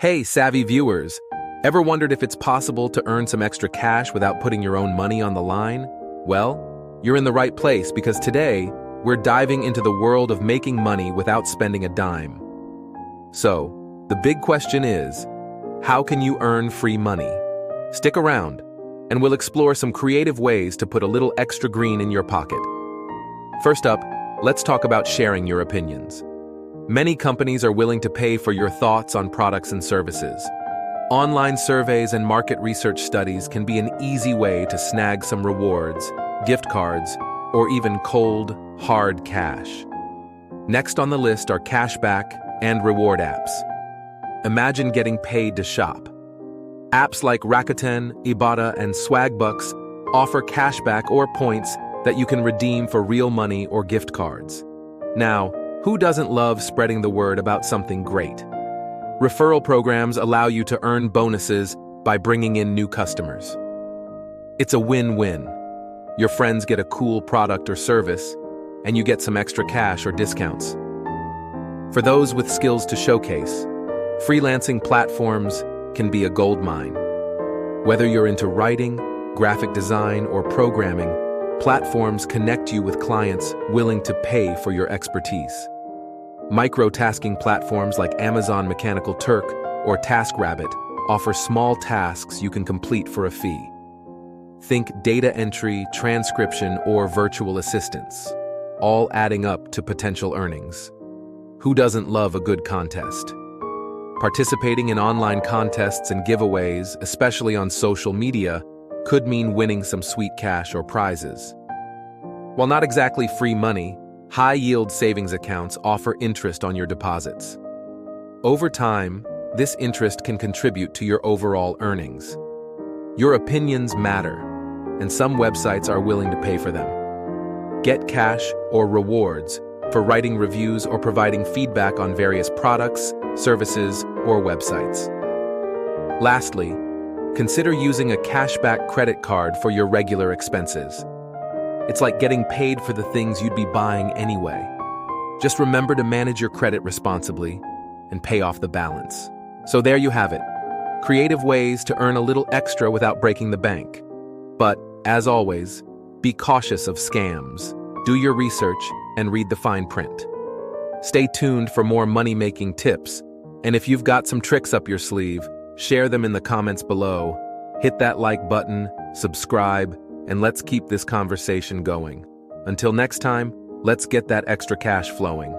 Hey, savvy viewers! Ever wondered if it's possible to earn some extra cash without putting your own money on the line? Well, you're in the right place because today, we're diving into the world of making money without spending a dime. So, the big question is, how can you earn free money? Stick around, and we'll explore some creative ways to put a little extra green in your pocket. First up, let's talk about sharing your opinions. Many companies are willing to pay for your thoughts on products and services. Online surveys and market research studies can be an easy way to snag some rewards, gift cards, or even cold, hard cash. Next on the list are cashback and reward apps. Imagine getting paid to shop. Apps like Rakuten, Ibotta, and Swagbucks offer cashback or points that you can redeem for real money or gift cards. Now, who doesn't love spreading the word about something great? Referral programs allow you to earn bonuses by bringing in new customers. It's a win-win. Your friends get a cool product or service, and you get some extra cash or discounts. For those with skills to showcase, freelancing platforms can be a goldmine. Whether you're into writing, graphic design, or programming, platforms connect you with clients willing to pay for your expertise. Micro-tasking platforms like Amazon Mechanical Turk or TaskRabbit offer small tasks you can complete for a fee. Think data entry, transcription, or virtual assistants, all adding up to potential earnings. Who doesn't love a good contest? Participating in online contests and giveaways, especially on social media, could mean winning some sweet cash or prizes. While not exactly free money, high-yield savings accounts offer interest on your deposits. Over time, this interest can contribute to your overall earnings. Your opinions matter, and some websites are willing to pay for them. Get cash or rewards for writing reviews or providing feedback on various products, services, or websites. Lastly, consider using a cashback credit card for your regular expenses. It's like getting paid for the things you'd be buying anyway. Just remember to manage your credit responsibly and pay off the balance. So there you have it. Creative ways to earn a little extra without breaking the bank. But, as always, be cautious of scams. Do your research and read the fine print. Stay tuned for more money-making tips. And if you've got some tricks up your sleeve, share them in the comments below. Hit that like button, subscribe, and let's keep this conversation going. Until next time, let's get that extra cash flowing.